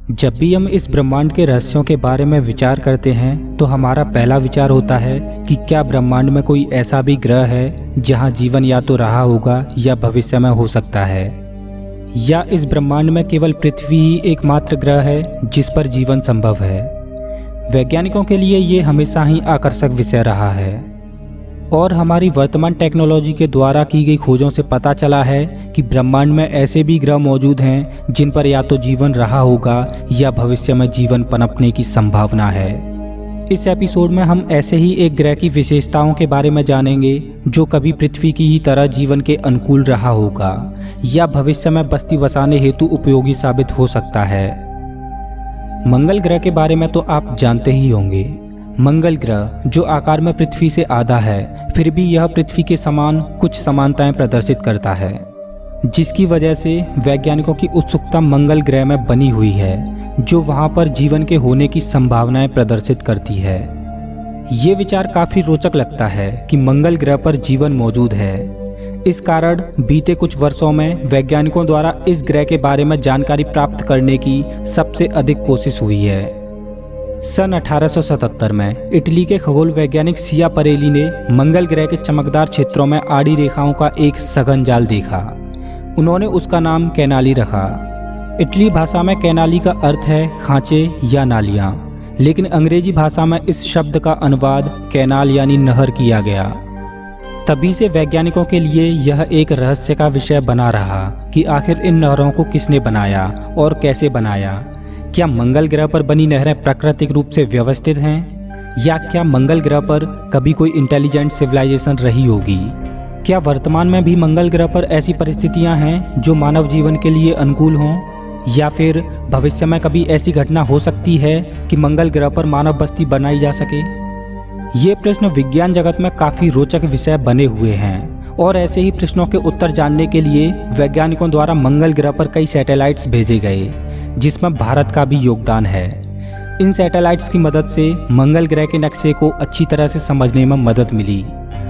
जब भी हम इस ब्रह्मांड के रहस्यों के बारे में विचार करते हैं तो हमारा पहला विचार होता है कि क्या ब्रह्मांड में कोई ऐसा भी ग्रह है जहां जीवन या तो रहा होगा या भविष्य में हो सकता है, या इस ब्रह्मांड में केवल पृथ्वी ही एकमात्र ग्रह है जिस पर जीवन संभव है। वैज्ञानिकों के लिए ये हमेशा ही आकर्षक विषय रहा है और हमारी वर्तमान टेक्नोलॉजी के द्वारा की गई खोजों से पता चला है कि ब्रह्मांड में ऐसे भी ग्रह मौजूद हैं जिन पर या तो जीवन रहा होगा या भविष्य में जीवन पनपने की संभावना है। इस एपिसोड में हम ऐसे ही एक ग्रह की विशेषताओं के बारे में जानेंगे जो कभी पृथ्वी की ही तरह जीवन के अनुकूल रहा होगा या भविष्य में बस्ती बसाने हेतु उपयोगी साबित हो सकता है। मंगल ग्रह के बारे में तो आप जानते ही होंगे। मंगल ग्रह जो आकार में पृथ्वी से आधा है, फिर भी यह पृथ्वी के समान कुछ समानताएं प्रदर्शित करता है, जिसकी वजह से वैज्ञानिकों की उत्सुकता मंगल ग्रह में बनी हुई है जो वहां पर जीवन के होने की संभावनाएं प्रदर्शित करती है। ये विचार काफी रोचक लगता है कि मंगल ग्रह पर जीवन मौजूद है। इस कारण बीते कुछ वर्षों में वैज्ञानिकों द्वारा इस ग्रह के बारे में जानकारी प्राप्त करने की सबसे अधिक कोशिश हुई है। सन 1877 में इटली के खगोल वैज्ञानिक सियापरेली ने मंगल ग्रह के चमकदार क्षेत्रों में आड़ी रेखाओं का एक सघन जाल देखा। उन्होंने उसका नाम कैनाली रखा। इटली भाषा में कैनाली का अर्थ है खांचे या नालियां, लेकिन अंग्रेजी भाषा में इस शब्द का अनुवाद कैनाल यानी नहर किया गया। तभी से वैज्ञानिकों के लिए यह एक रहस्य का विषय बना रहा कि आखिर इन नहरों को किसने बनाया और कैसे बनाया। क्या मंगल ग्रह पर बनी नहरें प्राकृतिक रूप से व्यवस्थित हैं, या क्या मंगल ग्रह पर कभी कोई इंटेलिजेंट सिविलाइजेशन रही होगी? क्या वर्तमान में भी मंगल ग्रह पर ऐसी परिस्थितियां हैं जो मानव जीवन के लिए अनुकूल हों, या फिर भविष्य में कभी ऐसी घटना हो सकती है कि मंगल ग्रह पर मानव बस्ती बनाई जा सके? ये प्रश्न विज्ञान जगत में काफी रोचक विषय बने हुए हैं और ऐसे ही प्रश्नों के उत्तर जानने के लिए वैज्ञानिकों द्वारा मंगल ग्रह पर कई सैटेलाइट्स भेजे गए, जिसमें भारत का भी योगदान है। इन सैटेलाइट्स की मदद से मंगल ग्रह के नक्शे को अच्छी तरह से समझने में मदद मिली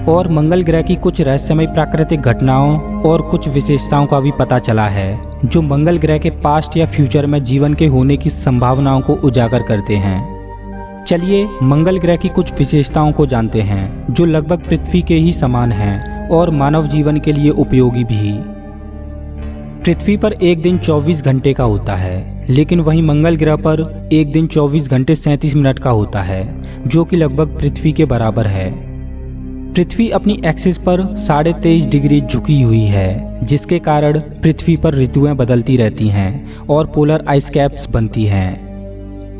और मंगल ग्रह की कुछ रहस्यमय प्राकृतिक घटनाओं और कुछ विशेषताओं का भी पता चला है जो मंगल ग्रह के पास्ट या फ्यूचर में जीवन के होने की संभावनाओं को उजागर करते हैं। चलिए मंगल ग्रह की कुछ विशेषताओं को जानते हैं जो लगभग पृथ्वी के ही समान हैं और मानव जीवन के लिए उपयोगी भी। पृथ्वी पर एक दिन 24 घंटे का होता है, लेकिन वहीं मंगल ग्रह पर एक दिन 24 घंटे 37 मिनट का होता है, जो कि लगभग पृथ्वी के बराबर है। पृथ्वी अपनी एक्सिस पर 23.5 डिग्री झुकी हुई है, जिसके कारण पृथ्वी पर ऋतुएं बदलती रहती हैं और पोलर आइस कैप्स बनती हैं।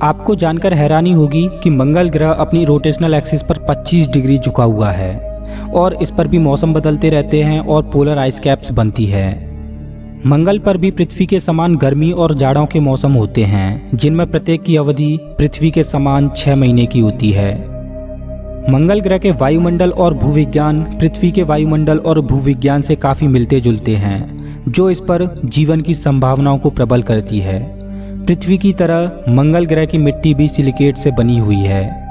आपको जानकर हैरानी होगी कि मंगल ग्रह अपनी रोटेशनल एक्सिस पर 25 डिग्री झुका हुआ है और इस पर भी मौसम बदलते रहते हैं और पोलर आइस कैप्स बनती है। मंगल पर भी पृथ्वी के समान गर्मी और जाड़ों के मौसम होते हैं, जिनमें प्रत्येक की अवधि पृथ्वी के समान 6 महीने की होती है। मंगल ग्रह के वायुमंडल और भूविज्ञान पृथ्वी के वायुमंडल और भूविज्ञान से काफी मिलते जुलते हैं, जो इस पर जीवन की संभावनाओं को प्रबल करती है। पृथ्वी की तरह मंगल ग्रह की मिट्टी भी सिलिकेट से बनी हुई है।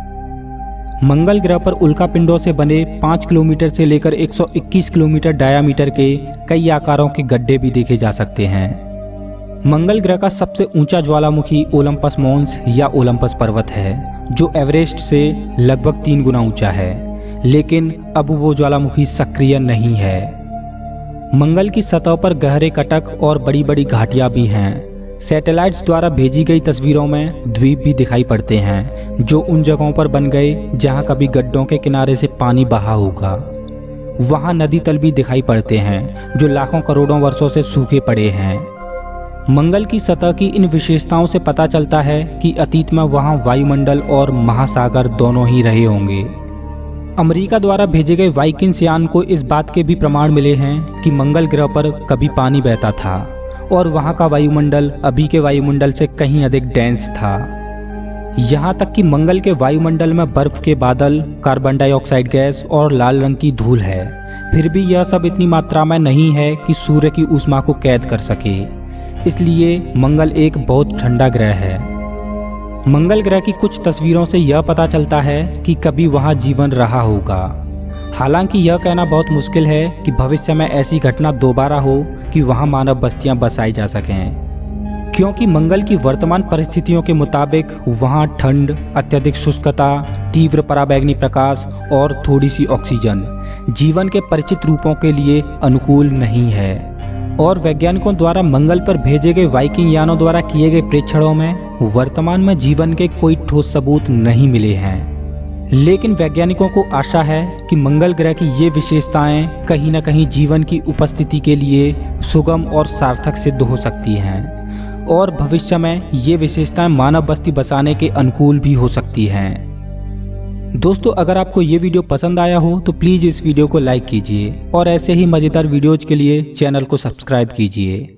मंगल ग्रह पर उल्कापिंडों से बने 5 किलोमीटर से लेकर 121 किलोमीटर डायामीटर के कई आकारों के गड्ढे भी देखे जा सकते हैं। मंगल ग्रह का सबसे ऊंचा ज्वालामुखी ओलंपस मॉन्स या ओलंपस पर्वत है, जो एवरेस्ट से लगभग 3 गुना ऊंचा है, लेकिन अब वो ज्वालामुखी सक्रिय नहीं है। मंगल की सतह पर गहरे कटक और बड़ी बड़ी घाटियां भी हैं। सैटेलाइट्स द्वारा भेजी गई तस्वीरों में द्वीप भी दिखाई पड़ते हैं, जो उन जगहों पर बन गए जहां कभी गड्ढों के किनारे से पानी बहा होगा। वहां नदी तल भी दिखाई पड़ते हैं जो लाखों करोड़ों वर्षों से सूखे पड़े हैं। मंगल की सतह की इन विशेषताओं से पता चलता है कि अतीत में वहां वायुमंडल और महासागर दोनों ही रहे होंगे। अमेरिका द्वारा भेजे गए वाइकिन्स यान को इस बात के भी प्रमाण मिले हैं कि मंगल ग्रह पर कभी पानी बहता था और वहां का वायुमंडल अभी के वायुमंडल से कहीं अधिक डेंस था। यहाँ तक कि मंगल के वायुमंडल में बर्फ के बादल, कार्बन डाइऑक्साइड गैस और लाल रंग की धूल है। फिर भी यह सब इतनी मात्रा में नहीं है कि सूर्य की ऊष्मा को कैद कर सके, इसलिए मंगल एक बहुत ठंडा ग्रह है। मंगल ग्रह की कुछ तस्वीरों से यह पता चलता है कि कभी वहाँ जीवन रहा होगा। हालांकि यह कहना बहुत मुश्किल है कि भविष्य में ऐसी घटना दोबारा हो कि वहाँ मानव बस्तियां बसाई जा सकें, क्योंकि मंगल की वर्तमान परिस्थितियों के मुताबिक वहां ठंड, अत्यधिक शुष्कता, तीव्र पराबैंगनी प्रकाश और थोड़ी सी ऑक्सीजन जीवन के परिचित रूपों के लिए अनुकूल नहीं है। और वैज्ञानिकों द्वारा मंगल पर भेजे गए वाइकिंग यानों द्वारा किए गए प्रेक्षणों में वर्तमान में जीवन के कोई ठोस सबूत नहीं मिले हैं। लेकिन वैज्ञानिकों को आशा है कि मंगल ग्रह की ये विशेषताएं कहीं न कहीं जीवन की उपस्थिति के लिए सुगम और सार्थक सिद्ध हो सकती हैं और भविष्य में ये विशेषताएं मानव बस्ती बसाने के अनुकूल भी हो सकती हैं। दोस्तों, अगर आपको ये वीडियो पसंद आया हो तो प्लीज़ इस वीडियो को लाइक कीजिए और ऐसे ही मज़ेदार वीडियोज़ के लिए चैनल को सब्सक्राइब कीजिए।